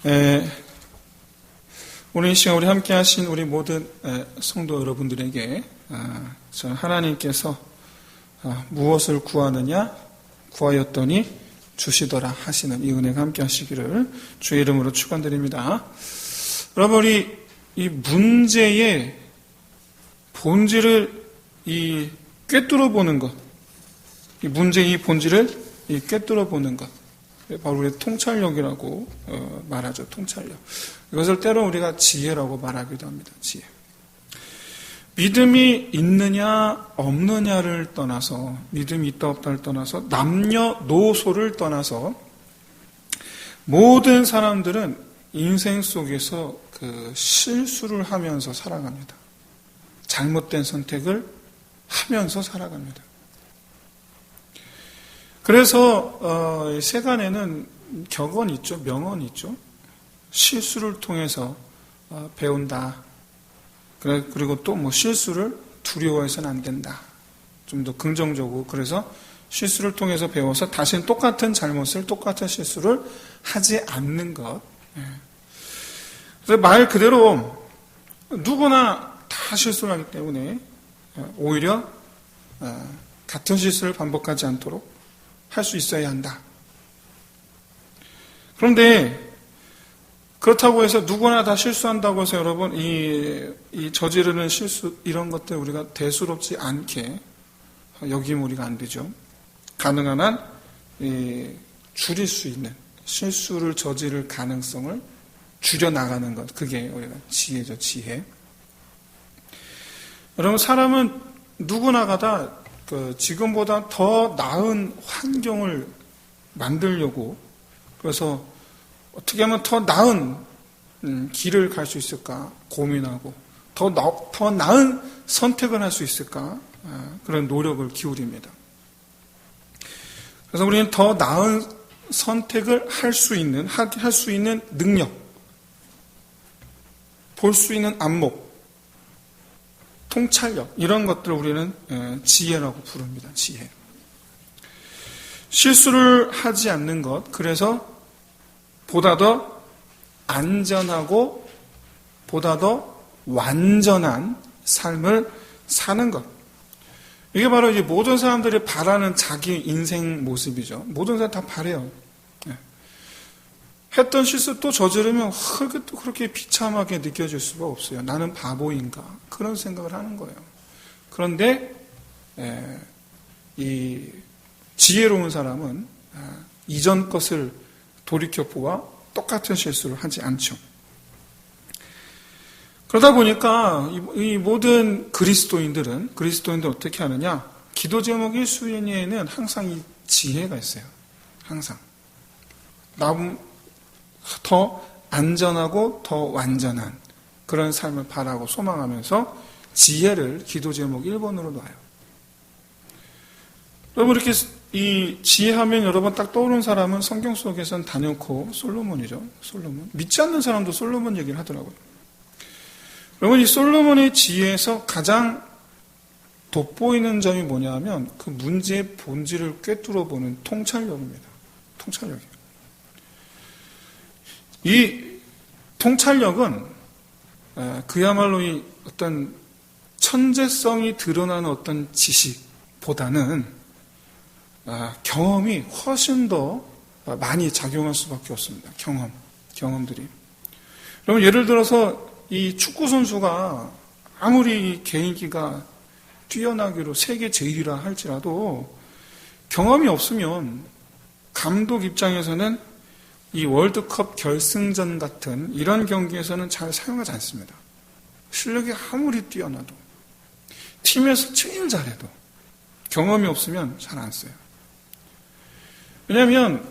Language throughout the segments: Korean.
오늘 이 시간 우리 함께 하신 우리 모든 성도 여러분들에게 하나님께서 무엇을 구하느냐 구하였더니 주시더라 하시는 이 은혜가 함께 하시기를 주의 이름으로 축원드립니다. 여러분, 우리 이 문제의 본질을 꿰뚫어 보는 것, 이 문제의 본질을 꿰뚫어 보는 것, 바로 우리 통찰력이라고 말하죠. 통찰력. 이것을 때로 우리가 지혜라고 말하기도 합니다. 지혜. 믿음이 있느냐 없느냐를 떠나서, 믿음이 있다 없다를 떠나서, 남녀노소를 떠나서 모든 사람들은 인생 속에서 실수를 하면서 살아갑니다. 잘못된 선택을 하면서 살아갑니다. 그래서 세간에는 격언이 있죠. 명언이 있죠. 실수를 통해서 배운다. 그리고 또 실수를 두려워해서는 안 된다. 좀 더 긍정적으로. 그래서 실수를 통해서 배워서 다시는 똑같은 잘못을, 똑같은 실수를 하지 않는 것. 그래서 말 그대로 누구나 다 실수를 하기 때문에 오히려 같은 실수를 반복하지 않도록 할 수 있어야 한다. 그런데 그렇다고 해서 누구나 다 실수한다고 해서 여러분 이 저지르는 실수 이런 것들 우리가 대수롭지 않게 여기면 우리가 안 되죠. 가능한 한 줄일 수 있는 실수를 저지를 가능성을 줄여나가는 것, 그게 우리가 지혜죠. 지혜. 여러분, 사람은 누구나가 다 지금보다 더 나은 환경을 만들려고, 그래서 어떻게 하면 더 나은 길을 갈 수 있을까 고민하고, 더 나은 선택을 할 수 있을까 그런 노력을 기울입니다. 그래서 우리는 더 나은 선택을 할 수 있는 능력, 볼 수 있는 안목, 통찰력, 이런 것들을 우리는 지혜라고 부릅니다. 지혜. 실수를 하지 않는 것, 그래서 보다 더 안전하고 보다 더 완전한 삶을 사는 것. 이게 바로 이제 모든 사람들이 바라는 자기 인생 모습이죠. 모든 사람 다 바래요. 했던 실수 또 저지르면 또 그렇게 비참하게 느껴질 수가 없어요. 나는 바보인가? 그런 생각을 하는 거예요. 그런데 이 지혜로운 사람은 이전 것을 돌이켜보아 똑같은 실수를 하지 않죠. 그러다 보니까 이 모든 그리스도인들은 어떻게 하느냐? 기도 제목 1순위에는 항상 이 지혜가 있어요. 항상. 더 안전하고 더 완전한 그런 삶을 바라고 소망하면서 지혜를 기도 제목 1번으로 놔요. 여러분, 이렇게 이 지혜하면 여러분 딱 떠오르는 사람은 성경 속에서는 단연코 솔로몬이죠. 솔로몬. 믿지 않는 사람도 솔로몬 얘기를 하더라고요. 여러분, 이 솔로몬의 지혜에서 가장 돋보이는 점이 뭐냐면 그 문제의 본질을 꿰뚫어 보는 통찰력입니다. 통찰력이에요. 이 통찰력은 그야말로 이 어떤 천재성이 드러나는 어떤 지식보다는 경험이 훨씬 더 많이 작용할 수밖에 없습니다. 경험들이. 그러면 예를 들어서 이 축구 선수가 아무리 개인기가 뛰어나기로 세계 제일이라 할지라도 경험이 없으면 감독 입장에서는 이 월드컵 결승전 같은 이런 경기에서는 잘 사용하지 않습니다. 실력이 아무리 뛰어나도, 팀에서 제일 잘해도 경험이 없으면 잘 안 써요. 왜냐하면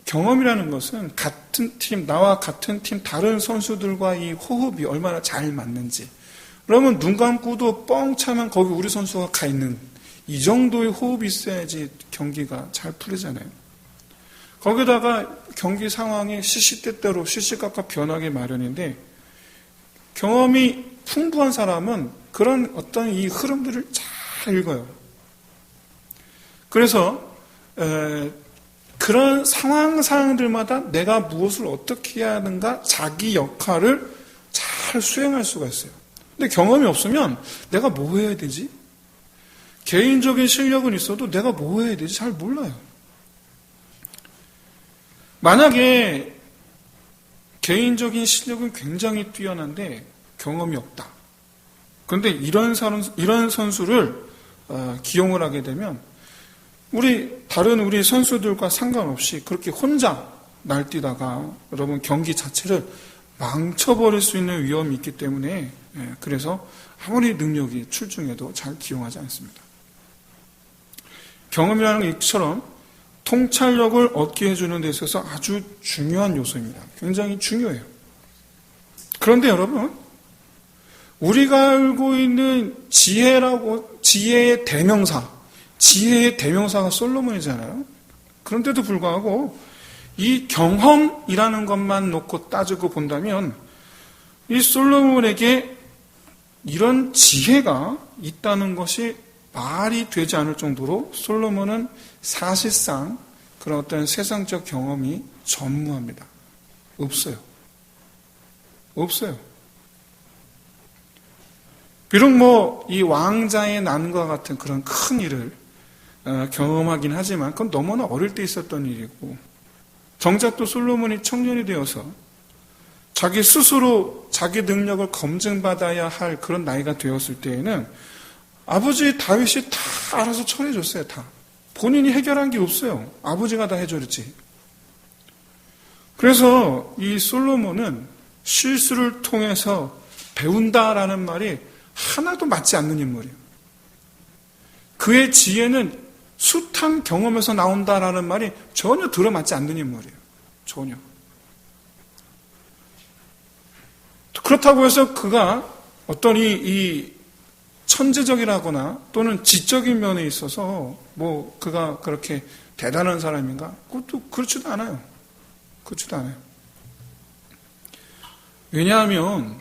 경험이라는 것은 같은 팀, 나와 같은 팀 다른 선수들과 이 호흡이 얼마나 잘 맞는지, 그러면 눈 감고도 뻥 차면 거기 우리 선수가 가 있는 이 정도의 호흡이 있어야지 경기가 잘 풀리잖아요. 거기다가 경기 상황이 시시때때로 시시각각 변하기 마련인데, 경험이 풍부한 사람은 그런 어떤 이 흐름들을 잘 읽어요. 그래서 그런 상황들마다 내가 무엇을 어떻게 해야 하는가 자기 역할을 잘 수행할 수가 있어요. 근데 경험이 없으면 내가 뭐 해야 되지? 개인적인 실력은 있어도 내가 뭐 해야 되지? 잘 몰라요. 만약에 개인적인 실력은 굉장히 뛰어난데 경험이 없다. 그런데 이런 선수를 기용을 하게 되면 다른 우리 선수들과 상관없이 그렇게 혼자 날뛰다가 여러분 경기 자체를 망쳐버릴 수 있는 위험이 있기 때문에 그래서 아무리 능력이 출중해도 잘 기용하지 않습니다. 경험이라는 것처럼 통찰력을 얻게 해주는 데 있어서 아주 중요한 요소입니다. 굉장히 중요해요. 그런데 여러분, 우리가 알고 있는 지혜의 대명사가 솔로몬이잖아요. 그런데도 불구하고 이 경험이라는 것만 놓고 따지고 본다면 이 솔로몬에게 이런 지혜가 있다는 것이 말이 되지 않을 정도로 솔로몬은 사실상 그런 어떤 세상적 경험이 전무합니다. 없어요. 비록 이 왕자의 난과 같은 그런 큰 일을 경험하긴 하지만 그건 너무나 어릴 때 있었던 일이고 정작 또 솔로몬이 청년이 되어서 자기 스스로 자기 능력을 검증받아야 할 그런 나이가 되었을 때에는 아버지 다윗이 다 알아서 처리해줬어요. 다. 본인이 해결한 게 없어요. 아버지가 다 해줬지. 그래서 이 솔로몬은 실수를 통해서 배운다라는 말이 하나도 맞지 않는 인물이에요. 그의 지혜는 숱한 경험에서 나온다라는 말이 전혀 들어맞지 않는 인물이에요. 전혀. 그렇다고 해서 그가 어떤 이 천재적이라거나 또는 지적인 면에 있어서 그가 그렇게 대단한 사람인가? 그것도 그렇지도 않아요. 왜냐하면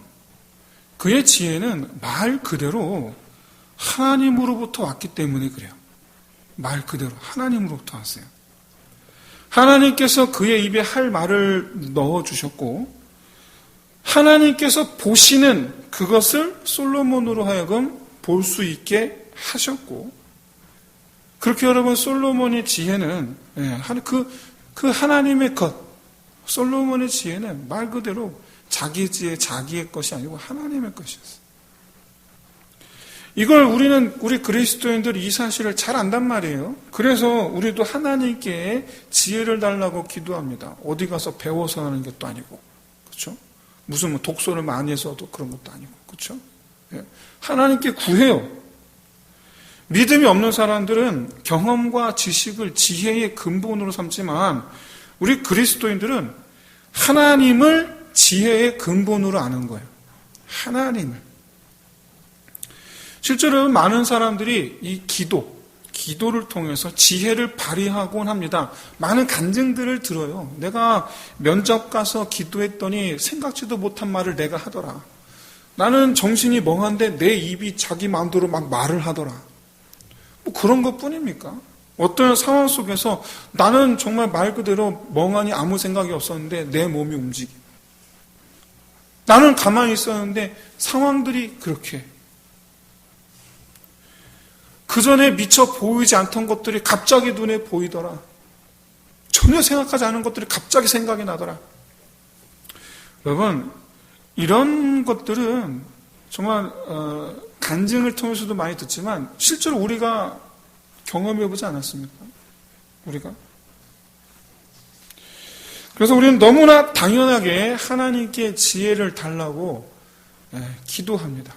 그의 지혜는 말 그대로 하나님으로부터 왔기 때문에 그래요. 말 그대로 하나님으로부터 왔어요. 하나님께서 그의 입에 할 말을 넣어주셨고 하나님께서 보시는 그것을 솔로몬으로 하여금 볼 수 있게 하셨고 그렇게 여러분 솔로몬의 지혜는 그 하나님의 것 솔로몬의 지혜는 말 그대로 자기 지혜 자기의 것이 아니고 하나님의 것이었어요. 이걸 우리 그리스도인들이 이 사실을 잘 안단 말이에요. 그래서 우리도 하나님께 지혜를 달라고 기도합니다. 어디 가서 배워서 하는 것도 아니고 그렇죠? 무슨 독서를 많이 해서도 그런 것도 아니고 그렇죠? 하나님께 구해요. 믿음이 없는 사람들은 경험과 지식을 지혜의 근본으로 삼지만 우리 그리스도인들은 하나님을 지혜의 근본으로 아는 거예요. 하나님을. 실제로 많은 사람들이 이 기도를 통해서 지혜를 발휘하곤 합니다. 많은 간증들을 들어요. 내가 면접 가서 기도했더니 생각지도 못한 말을 내가 하더라. 나는 정신이 멍한데 내 입이 자기 마음대로 막 말을 하더라. 그런 것 뿐입니까? 어떤 상황 속에서 나는 정말 말 그대로 멍하니 아무 생각이 없었는데 내 몸이 움직여. 나는 가만히 있었는데 상황들이 그렇게 그 전에 미처 보이지 않던 것들이 갑자기 눈에 보이더라. 전혀 생각하지 않은 것들이 갑자기 생각이 나더라. 여러분, 이런 것들은 정말 간증을 통해서도 많이 듣지만 실제로 우리가 경험해보지 않았습니까? 우리가. 그래서 우리는 너무나 당연하게 하나님께 지혜를 달라고 기도합니다.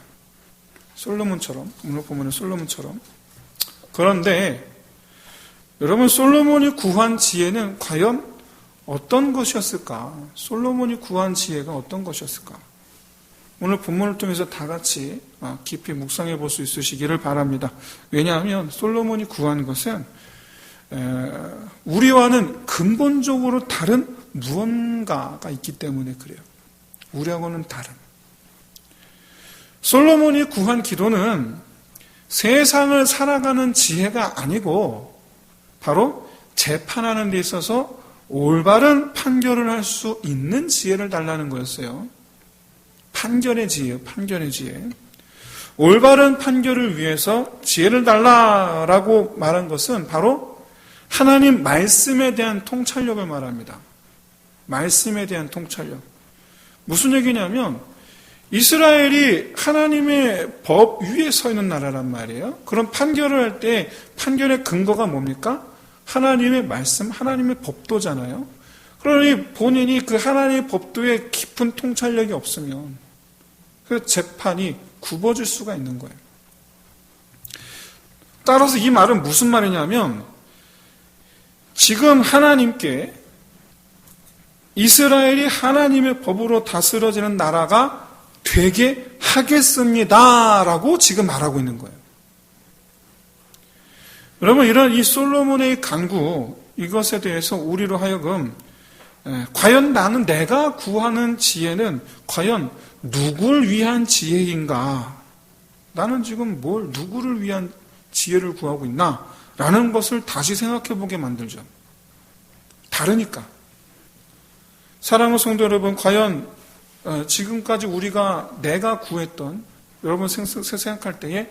솔로몬처럼, 오늘 보면 솔로몬처럼. 그런데 여러분 솔로몬이 구한 지혜는 과연 어떤 것이었을까? 솔로몬이 구한 지혜가 어떤 것이었을까? 오늘 본문을 통해서 다 같이 깊이 묵상해 볼 수 있으시기를 바랍니다. 왜냐하면 솔로몬이 구한 것은 우리와는 근본적으로 다른 무언가가 있기 때문에 그래요. 우리하고는 다른. 솔로몬이 구한 기도는 세상을 살아가는 지혜가 아니고 바로 재판하는 데 있어서 올바른 판결을 할 수 있는 지혜를 달라는 거였어요. 판결의 지혜요, 판결의 지혜. 올바른 판결을 위해서 지혜를 달라라고 말한 것은 바로 하나님 말씀에 대한 통찰력을 말합니다. 말씀에 대한 통찰력. 무슨 얘기냐면 이스라엘이 하나님의 법 위에 서 있는 나라란 말이에요. 그런 판결을 할 때 판결의 근거가 뭡니까? 하나님의 말씀, 하나님의 법도잖아요. 그러니 본인이 그 하나님의 법도에 깊은 통찰력이 없으면 그 재판이 굽어질 수가 있는 거예요. 따라서 이 말은 무슨 말이냐면 지금 하나님께 이스라엘이 하나님의 법으로 다스려지는 나라가 되게 하겠습니다라고 지금 말하고 있는 거예요. 여러분, 이런 이 솔로몬의 간구, 이것에 대해서 우리로 하여금 과연 나는 내가 구하는 지혜는 과연 누구를 위한 지혜인가? 나는 지금 누구를 위한 지혜를 구하고 있나? 라는 것을 다시 생각해 보게 만들죠. 다르니까. 사랑하는 성도 여러분, 과연 지금까지 내가 구했던, 여러분 생각할 때에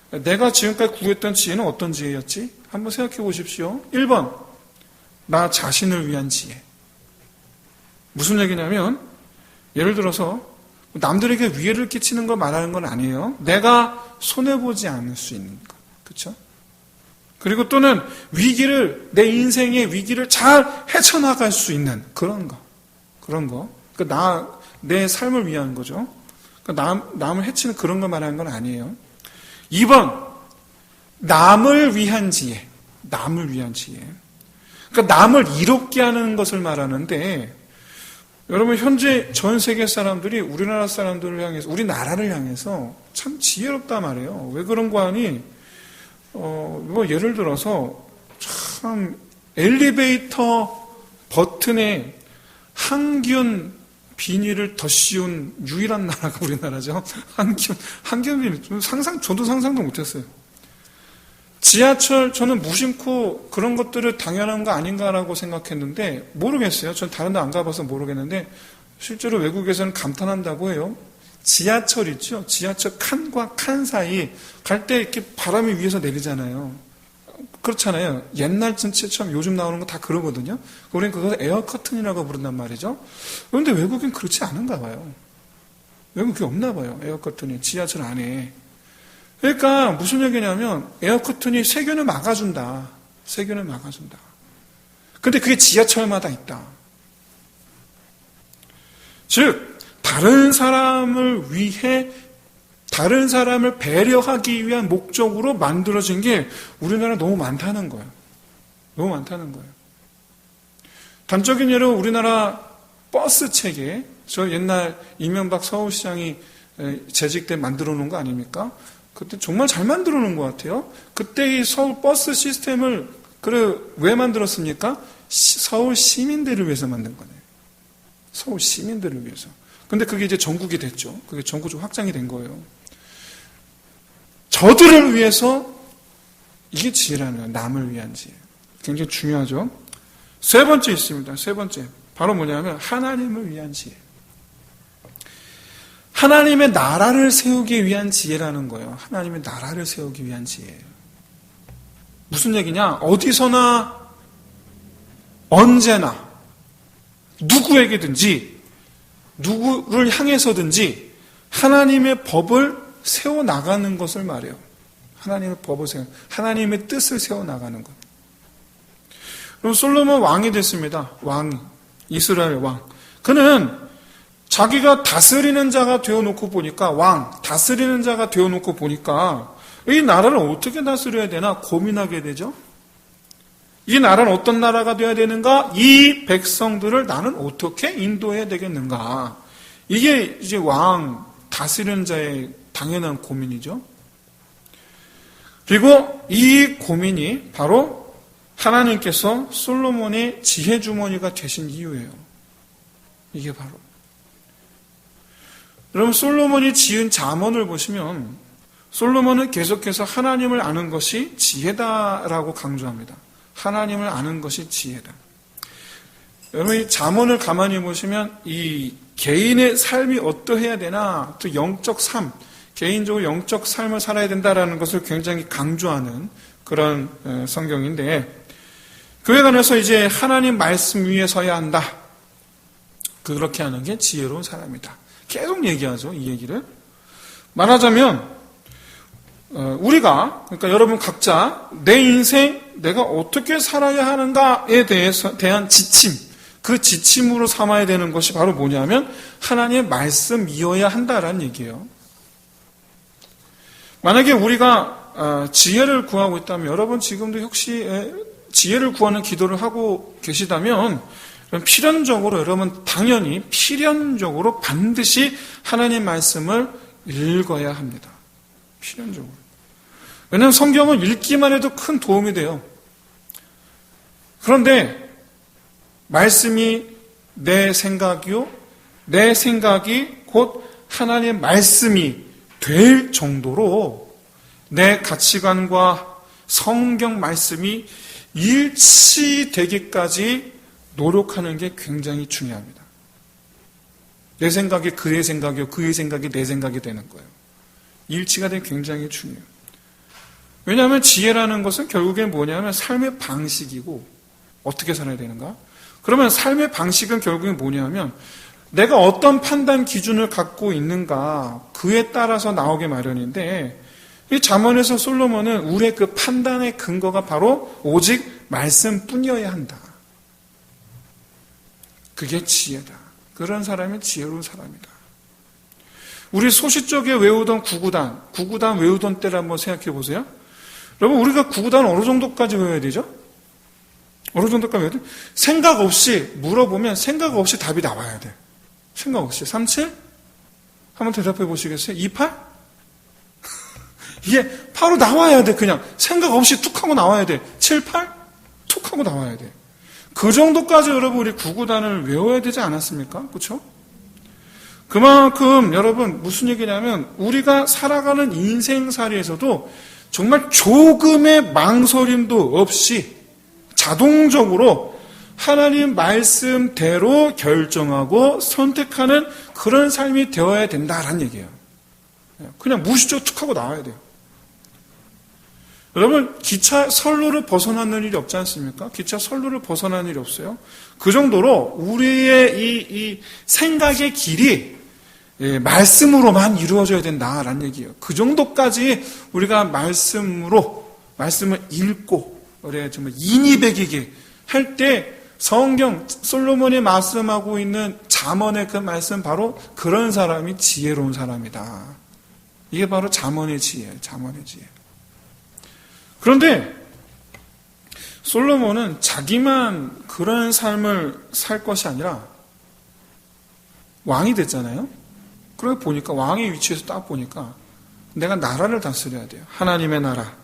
내가 지금까지 구했던 지혜는 어떤 지혜였지? 한번 생각해 보십시오. 1번, 나 자신을 위한 지혜. 무슨 얘기냐면, 예를 들어서 남들에게 위해를 끼치는 걸 말하는 건 아니에요. 내가 손해보지 않을 수 있는 것. 그렇죠? 그리고 또는 내 인생의 위기를 잘 헤쳐나갈 수 있는 그런 거. 내 삶을 위한 거죠. 남을 해치는 그런 걸 말하는 건 아니에요. 2번, 남을 위한 지혜. 남을 위한 지혜. 그러니까 남을 이롭게 하는 것을 말하는데, 여러분, 현재 전 세계 사람들이 우리나라 사람들을 향해서, 우리나라를 향해서 참 지혜롭단 말이에요. 왜 그런 거 하니? 예를 들어서, 참, 엘리베이터 버튼에 항균 비닐을 더 씌운 유일한 나라가 우리나라죠. 항균 비닐. 저도 상상도 못했어요. 지하철, 저는 무심코 그런 것들을 당연한 거 아닌가라고 생각했는데, 모르겠어요. 전 다른 데 안 가봐서 모르겠는데, 실제로 외국에서는 감탄한다고 해요. 지하철 있죠? 지하철 칸과 칸 사이 갈 때 이렇게 바람이 위에서 내리잖아요. 그렇잖아요. 옛날처럼 요즘 나오는 거 다 그러거든요. 우리는 그것을 에어 커튼이라고 부른단 말이죠. 그런데 외국은 그렇지 않은가 봐요. 외국이 없나 봐요. 에어 커튼이 지하철 안에. 그러니까 무슨 얘기냐면 에어 커튼이 세균을 막아준다. 세균을 막아준다. 근데 그게 지하철마다 있다. 즉 다른 사람을 위해 다른 사람을 배려하기 위한 목적으로 만들어진 게 우리나라 너무 많다는 거예요. 너무 많다는 거예요. 단적인 예로 우리나라 버스 체계, 저 옛날 이명박 서울시장이 재직 때 만들어 놓은 거 아닙니까? 그때 정말 잘 만들어 놓은 것 같아요. 그때 이 서울 버스 시스템을 왜 만들었습니까? 서울 시민들을 위해서 만든 거네요. 서울 시민들을 위해서. 근데 그게 이제 전국이 됐죠. 그게 전국적으로 확장이 된 거예요. 저들을 위해서 이게 지혜라는 거예요. 남을 위한 지혜. 굉장히 중요하죠. 세 번째 있습니다. 세 번째. 바로 뭐냐면 하나님을 위한 지혜. 하나님의 나라를 세우기 위한 지혜라는 거예요. 하나님의 나라를 세우기 위한 지혜예요. 무슨 얘기냐? 어디서나 언제나 누구에게든지 누구를 향해서든지 하나님의 법을 세워나가는 것을 말해요. 하나님의 법을 하나님의 뜻을 세워나가는 것. 그럼 솔로몬 왕이 됐습니다. 이스라엘 왕. 그는 자기가 다스리는 자가 되어놓고 보니까 다스리는 자가 되어놓고 보니까 이 나라를 어떻게 다스려야 되나 고민하게 되죠. 이 나라는 어떤 나라가 되어야 되는가? 이 백성들을 나는 어떻게 인도해야 되겠는가? 이게 이제 다스리는 자의 당연한 고민이죠. 그리고 이 고민이 바로 하나님께서 솔로몬의 지혜 주머니가 되신 이유예요. 이게 바로. 여러분, 솔로몬이 지은 잠언을 보시면 솔로몬은 계속해서 하나님을 아는 것이 지혜다라고 강조합니다. 하나님을 아는 것이 지혜다. 여러분, 이 잠언을 가만히 보시면 이 개인의 삶이 어떠해야 되나, 또 영적 삶, 개인적으로 영적 삶을 살아야 된다라는 것을 굉장히 강조하는 그런 성경인데, 그에 관해서 이제 하나님 말씀 위에 서야 한다. 그렇게 하는 게 지혜로운 사람이다. 계속 얘기하죠, 이 얘기를. 말하자면 우리가, 그러니까 여러분 각자 내 인생 내가 어떻게 살아야 하는가에 대한 지침, 그 지침으로 삼아야 되는 것이 바로 뭐냐면 하나님의 말씀이어야 한다라는 얘기예요. 만약에 우리가 지혜를 구하고 있다면, 여러분 지금도 혹시 지혜를 구하는 기도를 하고 계시다면 필연적으로, 여러분 당연히 필연적으로 반드시 하나님 말씀을 읽어야 합니다. 필연적으로. 왜냐하면 성경을 읽기만 해도 큰 도움이 돼요. 그런데 말씀이 내 생각이요, 내 생각이 곧 하나님의 말씀이 될 정도로 내 가치관과 성경 말씀이 일치되기까지 노력하는 게 굉장히 중요합니다. 내 생각이 그의 생각이요, 그의 생각이 내 생각이 되는 거예요. 일치가 되게 굉장히 중요해요. 왜냐하면 지혜라는 것은 결국엔 뭐냐면 삶의 방식이고, 어떻게 살아야 되는가? 그러면 삶의 방식은 결국엔 뭐냐면 내가 어떤 판단 기준을 갖고 있는가, 그에 따라서 나오게 마련인데, 이 잠언에서 솔로몬은 우리의 그 판단의 근거가 바로 오직 말씀뿐이어야 한다. 그게 지혜다. 그런 사람이 지혜로운 사람이다. 우리 소시적에 외우던 구구단 외우던 때를 한번 생각해 보세요. 여러분, 우리가 구구단 어느 정도까지 외워야 되죠? 어느 정도까지 외워야 돼? 생각 없이 물어보면 생각 없이 답이 나와야 돼. 생각 없이. 37? 한번 대답해 보시겠어요? 28? 이게 바로 나와야 돼. 그냥 생각 없이 툭 하고 나와야 돼. 7, 8? 툭 하고 나와야 돼. 그 정도까지 여러분 우리 구구단을 외워야 되지 않았습니까? 그렇죠? 그만큼 여러분 무슨 얘기냐면 우리가 살아가는 인생살이에서도 정말 조금의 망설임도 없이 자동적으로 하나님 말씀대로 결정하고 선택하는 그런 삶이 되어야 된다라는 얘기예요. 그냥 무시적으로 툭 하고 나와야 돼요. 여러분, 기차 선로를 벗어나는 일이 없지 않습니까? 기차 선로를 벗어나는 일이 없어요. 그 정도로 우리의 이 생각의 길이 말씀으로만 이루어져야 된다라는 얘기예요. 그 정도까지 우리가 말씀을 읽고, 우리 정말 인이백이게 할 때 성경, 솔로몬이 말씀하고 있는 잠언의 그 말씀, 바로 그런 사람이 지혜로운 사람이다. 이게 바로 잠언의 지혜예요. 잠언의 지혜. 그런데 솔로몬은 자기만 그런 삶을 살 것이 아니라 왕이 됐잖아요. 그러고 보니까 왕의 위치에서 딱 보니까 내가 나라를 다스려야 돼요. 하나님의 나라.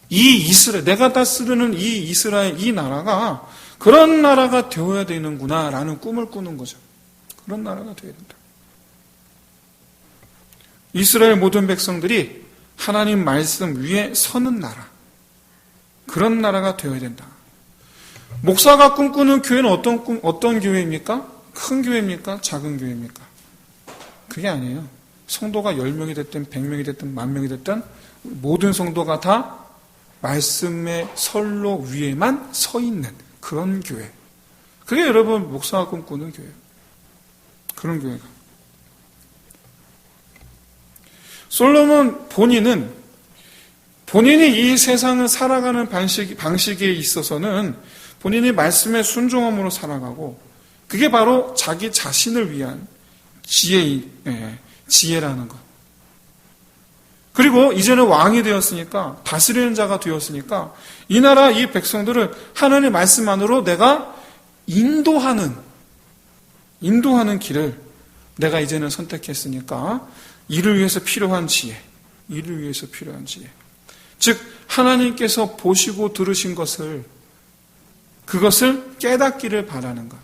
이 이스라엘, 내가 다스리는 이 이스라엘, 이 나라가 그런 나라가 되어야 되는구나 라는 꿈을 꾸는 거죠. 그런 나라가 되어야 된다. 이스라엘 모든 백성들이 하나님 말씀 위에 서는 나라, 그런 나라가 되어야 된다. 목사가 꿈꾸는 교회는 어떤 교회입니까? 큰 교회입니까? 작은 교회입니까? 그게 아니에요. 성도가 10명이 됐든 100명이 됐든 10,000명이 됐든 모든 성도가 다 말씀의 선로 위에만 서 있는 그런 교회. 그게 여러분 목사가 꿈꾸는 교회예요. 그런 교회가. 솔로몬 본인이 이 세상을 살아가는 방식에 있어서는 본인이 말씀에 순종함으로 살아가고, 그게 바로 자기 자신을 위한 지혜라는 것. 그리고 이제는 왕이 되었으니까, 다스리는 자가 되었으니까 이 나라 이 백성들을 하나님의 말씀 안으로 내가 인도하는 길을 내가 이제는 선택했으니까 이를 위해서 필요한 지혜. 즉 하나님께서 보시고 들으신 그것을 깨닫기를 바라는 것.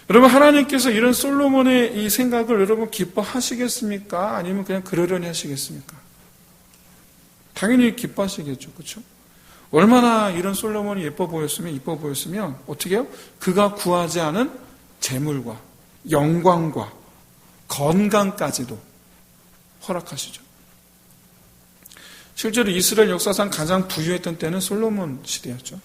여러분, 하나님께서 이런 솔로몬의 이 생각을 여러분 기뻐하시겠습니까? 아니면 그냥 그러려니 하시겠습니까? 당연히 기뻐하시겠죠. 그렇죠? 얼마나 이런 솔로몬이 이뻐 보였으면 어떻게 해요? 그가 구하지 않은 재물과 영광과 건강까지도 허락하시죠. 실제로 이스라엘 역사상 가장 부유했던 때는 솔로몬 시대였죠.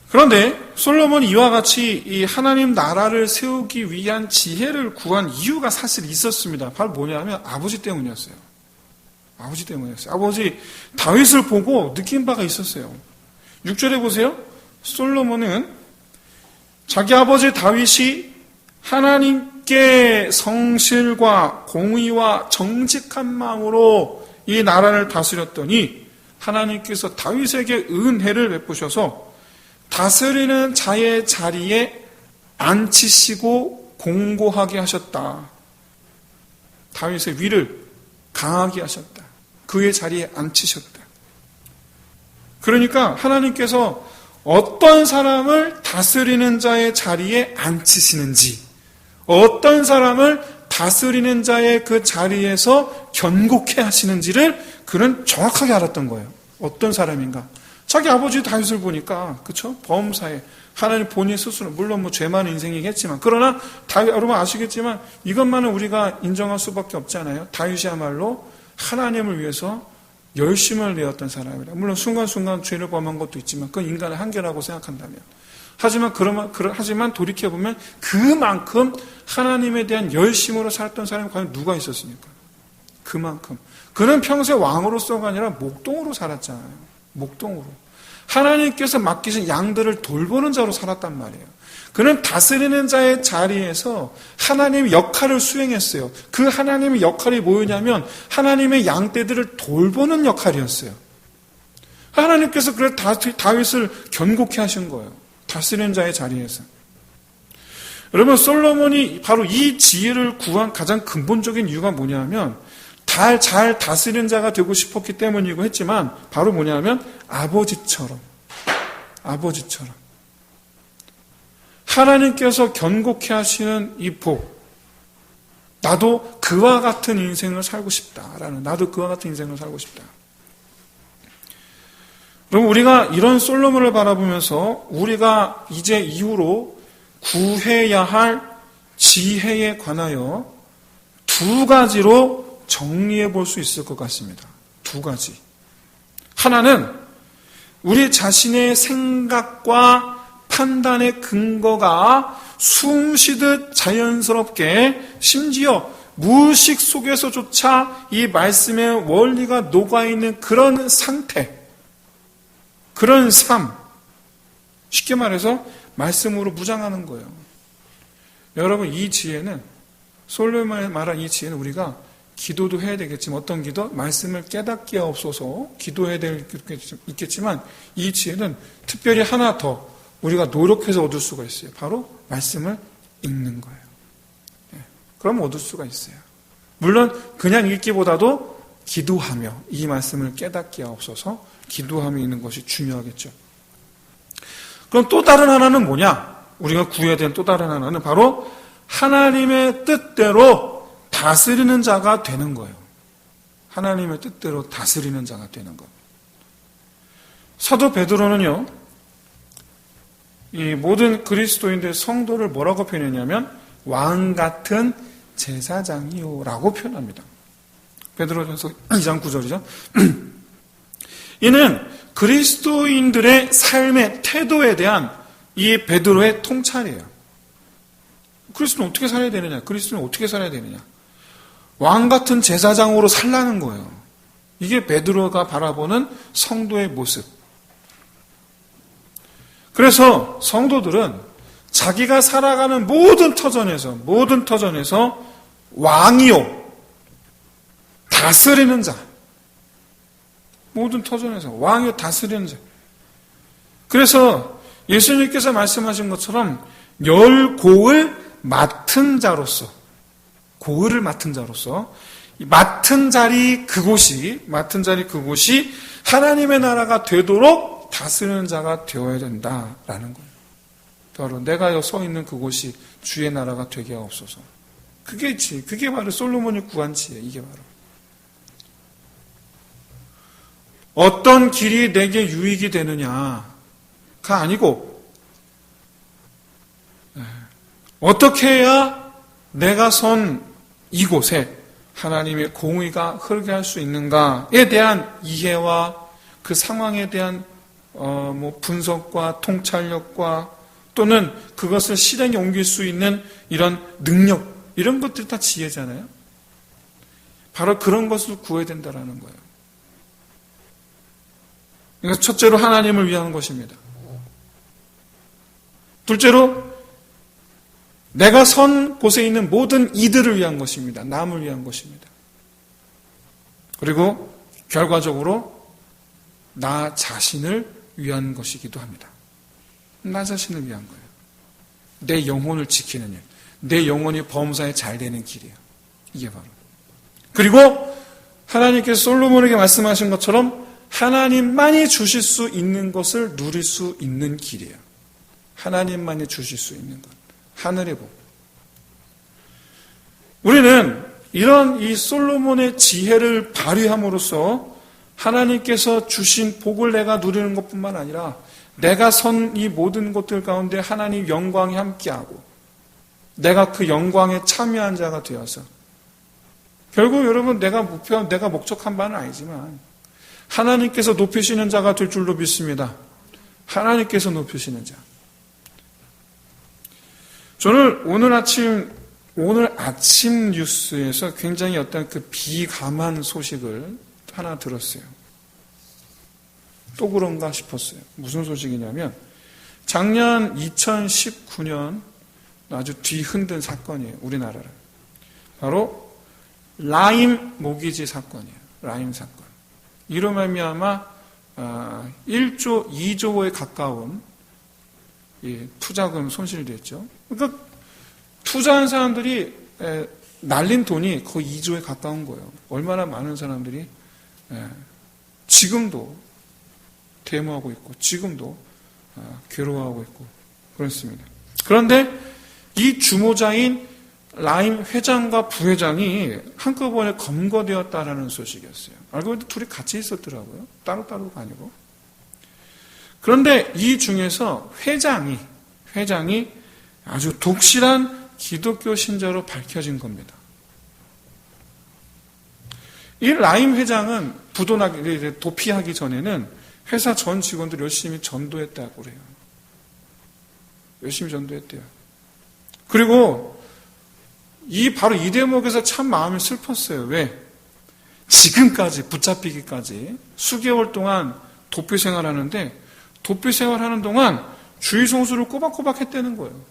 그런데 솔로몬이 이와 같이 이 하나님 나라를 세우기 위한 지혜를 구한 이유가 사실 있었습니다. 바로 뭐냐면 아버지 때문이었어요. 아버지 때문이었어요. 아버지 다윗을 보고 느낀 바가 있었어요. 6절에 보세요. 솔로몬은 자기 아버지 다윗이 하나님께 성실과 공의와 정직한 마음으로 이 나라를 다스렸더니 하나님께서 다윗에게 은혜를 베푸셔서 다스리는 자의 자리에 앉히시고 공고하게 하셨다. 다윗의 위를 강하게 하셨다. 그의 자리에 앉히셨다. 그러니까 하나님께서 어떤 사람을 다스리는 자의 자리에 앉히시는지, 어떤 사람을 다스리는 자의 그 자리에서 견고케 하시는지를 그는 정확하게 알았던 거예요. 어떤 사람인가. 자기 아버지 다윗을 보니까, 그쵸? 범사에 하나님 본인 스스로, 물론 죄 많은 인생이겠지만, 그러나 다윗, 여러분 아시겠지만 이것만은 우리가 인정할 수밖에 없잖아요. 다윗이야말로 하나님을 위해서 열심을 내었던 사람이라. 물론 순간순간 죄를 범한 것도 있지만 그건 인간의 한계라고 생각한다면. 하지만 돌이켜보면 그만큼 하나님에 대한 열심으로 살았던 사람이 과연 누가 있었습니까? 그만큼. 그는 평생 왕으로서가 아니라 목동으로 살았잖아요. 목동으로. 하나님께서 맡기신 양들을 돌보는 자로 살았단 말이에요. 그는 다스리는 자의 자리에서 하나님의 역할을 수행했어요. 그 하나님의 역할이 뭐였냐면 하나님의 양떼들을 돌보는 역할이었어요. 하나님께서 그래서 다윗을 견고케 하신 거예요. 다스리는 자의 자리에서. 여러분, 솔로몬이 바로 이 지혜를 구한 가장 근본적인 이유가 뭐냐면 잘 다스리는 자가 되고 싶었기 때문이고 했지만 바로 뭐냐면 아버지처럼 하나님께서 견고케 하시는 이 복, 나도 그와 같은 인생을 살고 싶다. 그럼 우리가 이런 솔로몬을 바라보면서 우리가 이제 이후로 구해야 할 지혜에 관하여 두 가지로 정리해 볼 수 있을 것 같습니다. 두 가지. 하나는 우리 자신의 생각과 판단의 근거가 숨쉬듯 자연스럽게 심지어 무의식 속에서조차 이 말씀의 원리가 녹아있는 그런 상태, 그런 삶, 쉽게 말해서 말씀으로 무장하는 거예요. 여러분, 이 지혜는, 솔로몬이 말한 이 지혜는 우리가 기도도 해야 되겠지만 어떤 기도? 말씀을 깨닫게 없어서 기도해야 되겠지만 이 지혜는 특별히 하나 더 우리가 노력해서 얻을 수가 있어요. 바로 말씀을 읽는 거예요. 그럼 얻을 수가 있어요. 물론 그냥 읽기보다도 기도하며 이 말씀을 깨닫게 없어서 기도하며 읽는 것이 중요하겠죠. 그럼 또 다른 하나는 뭐냐? 우리가 구해야 되는 또 다른 하나는 바로 하나님의 뜻대로 다스리는 자가 되는 거예요. 하나님의 뜻대로 다스리는 자가 되는 것. 사도 베드로는요, 이 모든 그리스도인들 성도를 뭐라고 표현했냐면 왕 같은 제사장이요 라고 표현합니다. 베드로전서 2장 9절이죠. 이는 그리스도인들의 삶의 태도에 대한 이 베드로의 통찰이에요. 그리스도는 어떻게 살아야 되느냐? 그리스도는 어떻게 살아야 되느냐? 왕 같은 제사장으로 살라는 거예요. 이게 베드로가 바라보는 성도의 모습. 그래서 성도들은 자기가 살아가는 모든 터전에서 왕이요, 다스리는 자. 모든 터전에서 왕이요, 다스리는 자. 그래서 예수님께서 말씀하신 것처럼 열고을 맡은 자로서, 고을을 맡은 자로서, 맡은 자리 그곳이 하나님의 나라가 되도록 다스리는 자가 되어야 된다라는 거예요. 바로 내가 서 있는 그곳이 주의 나라가 되게 하옵소서. 그게 바로 솔로몬이 구한 지혜, 이게 바로. 어떤 길이 내게 유익이 되느냐가 아니고 어떻게 해야 내가 선 이곳에 하나님의 공의가 흐르게 할 수 있는가에 대한 이해와 그 상황에 대한 분석과 통찰력과 또는 그것을 실행에 옮길 수 있는 이런 능력, 이런 것들이 다 지혜잖아요. 바로 그런 것을 구해야 된다는 거예요. 그러니까 첫째로 하나님을 위한 것입니다. 둘째로 내가 선 곳에 있는 모든 이들을 위한 것입니다. 남을 위한 것입니다. 그리고 결과적으로 나 자신을 위한 것이기도 합니다. 나 자신을 위한 거예요. 내 영혼을 지키는 일, 내 영혼이 범사에 잘 되는 길이에요. 이게 바로. 그리고 하나님께서 솔로몬에게 말씀하신 것처럼 하나님만이 주실 수 있는 것을 누릴 수 있는 길이에요. 하나님만이 주실 수 있는 것. 하늘의 복. 우리는 이런 이 솔로몬의 지혜를 발휘함으로써 하나님께서 주신 복을 내가 누리는 것뿐만 아니라 내가 선 이 모든 것들 가운데 하나님 영광이 함께하고 내가 그 영광에 참여한 자가 되어서 결국 여러분 내가 목적한 바는 아니지만 하나님께서 높이시는 자가 될 줄로 믿습니다. 하나님께서 높이시는 자. 저는 오늘 아침 뉴스에서 굉장히 어떤 그 비감한 소식을 하나 들었어요. 또 그런가 싶었어요. 무슨 소식이냐면 작년 2019년 아주 뒤흔든 사건이에요. 우리나라를. 바로 라임 모기지 사건이에요. 라임 사건. 이로 말미암아 1조, 2조에 가까운 투자금 손실됐죠. 그러니까 투자한 사람들이 날린 돈이 거의 2조에 가까운 거예요. 얼마나 많은 사람들이 지금도 데모하고 있고 지금도 괴로워하고 있고 그렇습니다. 그런데 이 주모자인 라임 회장과 부회장이 한꺼번에 검거되었다라는 소식이었어요. 알고 보니 둘이 같이 있었더라고요. 따로따로가 아니고. 그런데 이 중에서 회장이 아주 독실한 기독교 신자로 밝혀진 겁니다. 이 라임 회장은 도피하기 전에는 회사 전 직원들 열심히 전도했다고 그래요. 열심히 전도했대요. 그리고 바로 이 대목에서 참 마음이 슬펐어요. 왜? 지금까지 붙잡히기까지 수개월 동안 도피 생활하는데 도피 생활하는 동안 주의 성수를 꼬박꼬박 했다는 거예요.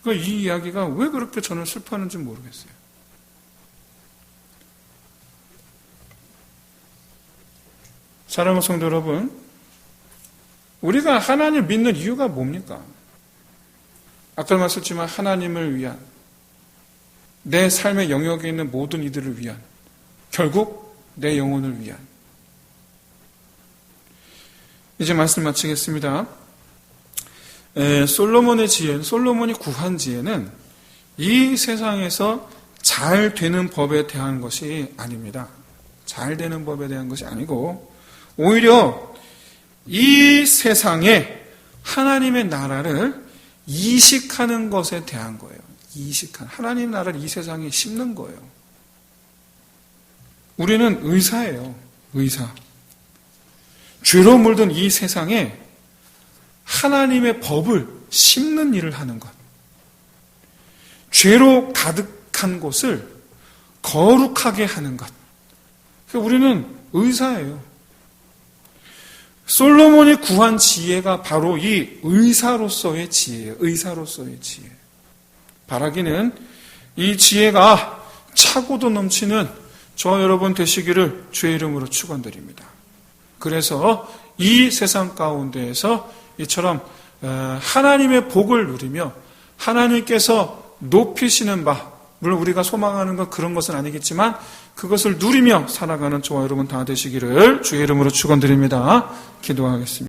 그러니까 이 이야기가 왜 그렇게 저는 슬퍼하는지 모르겠어요. 사랑하는 성도 여러분, 우리가 하나님을 믿는 이유가 뭡니까? 아까 말씀했지만 하나님을 위한, 내 삶의 영역에 있는 모든 이들을 위한, 결국 내 영혼을 위한. 이제 말씀 마치겠습니다. 솔로몬의 지혜, 솔로몬이 구한 지혜는 이 세상에서 잘 되는 법에 대한 것이 아닙니다. 잘 되는 법에 대한 것이 아니고 오히려 이 세상에 하나님의 나라를 이식하는 것에 대한 거예요. 하나님 나라를 이 세상에 심는 거예요. 우리는 의사예요. 의사. 죄로 물든 이 세상에 하나님의 법을 심는 일을 하는 것. 죄로 가득한 곳을 거룩하게 하는 것. 우리는 의사예요. 솔로몬이 구한 지혜가 바로 이 의사로서의 지혜예요. 의사로서의 지혜. 바라기는 이 지혜가 차고도 넘치는 저 여러분 되시기를 주의 이름으로 축원드립니다. 그래서 이 세상 가운데에서 이처럼 하나님의 복을 누리며 하나님께서 높이시는 바, 물론 우리가 소망하는 건 그런 것은 아니겠지만 그것을 누리며 살아가는 저와 여러분 다 되시기를 주의 이름으로 축원드립니다. 기도하겠습니다.